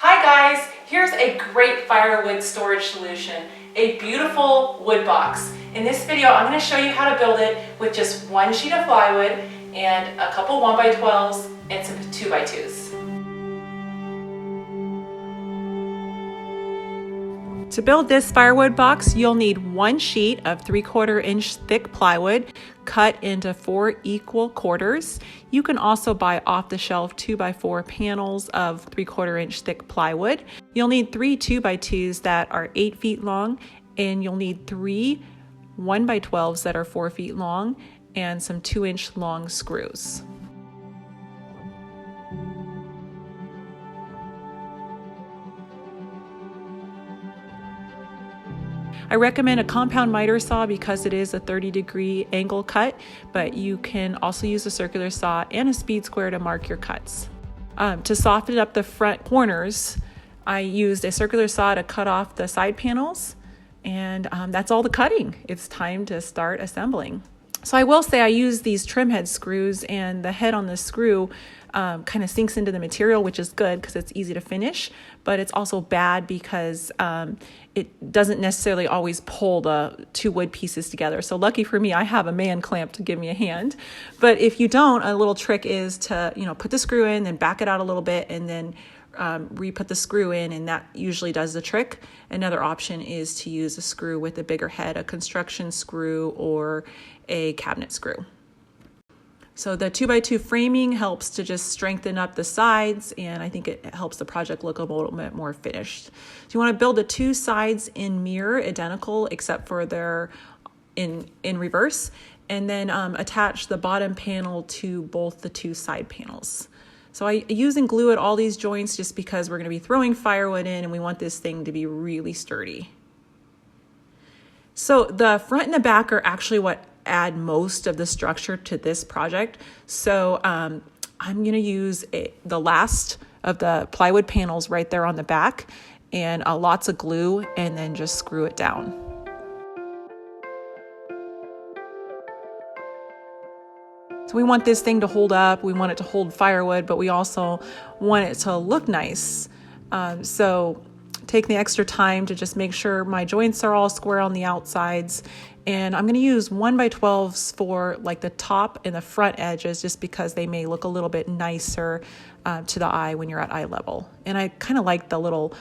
Hi guys, here's a great firewood storage solution, a beautiful wood box. In this video, I'm going to show you how to build it with just one sheet of plywood and a couple 1x12s and some 2x2s. To build this firewood box, you'll need one sheet of 3/4 inch thick plywood cut into 4 equal quarters. You can also buy off-the-shelf 2x4 panels of 3/4 inch thick plywood. You'll need 3 2x2s that are 8 feet long, and you'll need 3 1x12s that are 4 feet long, and some 2-inch long screws. I recommend a compound miter saw because it is a 30-degree angle cut, but you can also use a circular saw and a speed square to mark your cuts. To soften up the front corners, I used a circular saw to cut off the side panels, and that's all the cutting. It's time to start assembling. So I will say I use these trim head screws, and the head on the screw kind of sinks into the material, which is good because it's easy to finish, but it's also bad because it doesn't necessarily always pull the 2 wood pieces together. So lucky for me, I have a man clamp to give me a hand. But if you don't, a little trick is to, put the screw in, then back it out a little bit, and then re-put the screw in, and that usually does the trick. Another option is to use a screw with a bigger head, a construction screw or a cabinet screw. So the 2x2 framing helps to just strengthen up the sides, and I think it helps the project look a little bit more finished. So you want to build the 2 sides in mirror, identical, except for they're in reverse, and then attach the bottom panel to both the 2 side panels. So I use and glue at all these joints just because we're going to be throwing firewood in, and we want this thing to be really sturdy. So the front and the back are actually what add most of the structure to this project. So I'm going to use the last of the plywood panels right there on the back, and lots of glue, and then just screw it down. So we want this thing to hold up, we want it to hold firewood, but we also want it to look nice. So take the extra time to just make sure my joints are all square on the outsides. And I'm going to use 1x12s for like the top and the front edges, just because they may look a little bit nicer to the eye when you're at eye level. And I kind of like the little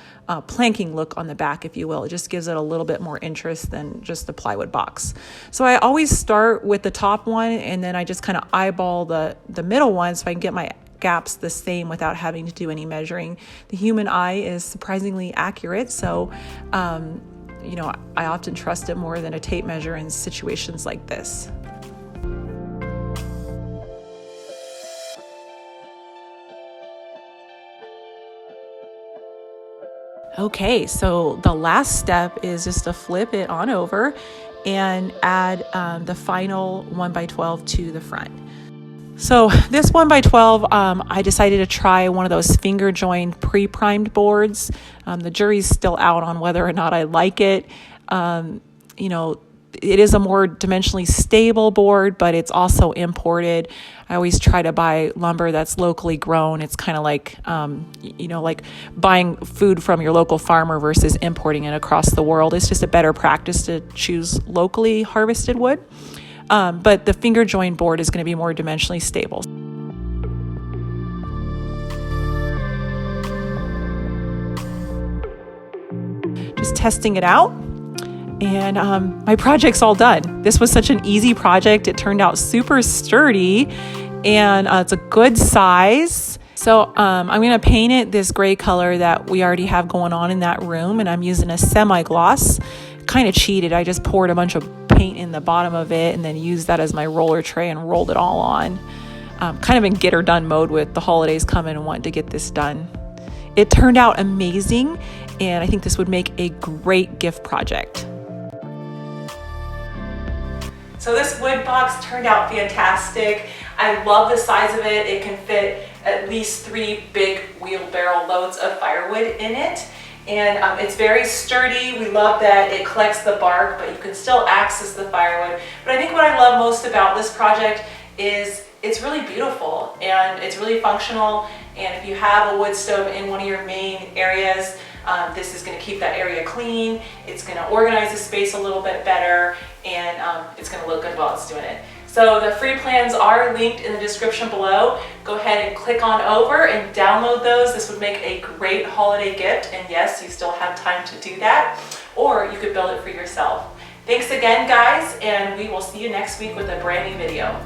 planking look on the back, if you will. It just gives it a little bit more interest than just the plywood box. So I always start with the top one, and then I just kind of eyeball the middle one so I can get my gaps the same without having to do any measuring. The human eye is surprisingly accurate, so I often trust it more than a tape measure in situations like this. Okay, so the last step is just to flip it on over and add the final 1x12 to the front. So this 1x12, I decided to try one of those finger joined pre-primed boards. The jury's still out on whether or not I like it. It is a more dimensionally stable board, but it's also imported. I always try to buy lumber that's locally grown. It's kind of like, like buying food from your local farmer versus importing it across the world. It's just a better practice to choose locally harvested wood. But the finger joint board is going to be more dimensionally stable. Just testing it out, and my project's all done. This was such an easy project. It turned out super sturdy, and it's a good size. So I'm going to paint it this gray color that we already have going on in that room, and I'm using a semi-gloss. Kind of cheated. I just poured a bunch of paint in the bottom of it and then used that as my roller tray and rolled it all on. Kind of in get her done mode with the holidays coming and wanting to get this done. It turned out amazing, and I think this would make a great gift project. So this wood box turned out fantastic. I love the size of it. It can fit at least 3 big wheelbarrow loads of firewood in it. And it's very sturdy. We love that it collects the bark, but you can still access the firewood. But I think what I love most about this project is it's really beautiful and it's really functional. And if you have a wood stove in one of your main areas, this is going to keep that area clean. It's going to organize the space a little bit better, and it's going to look good while it's doing it. So the free plans are linked in the description below. Go ahead and click on over and download those. This would make a great holiday gift, and yes, you still have time to do that, or you could build it for yourself. Thanks again, guys, and we will see you next week with a brand new video.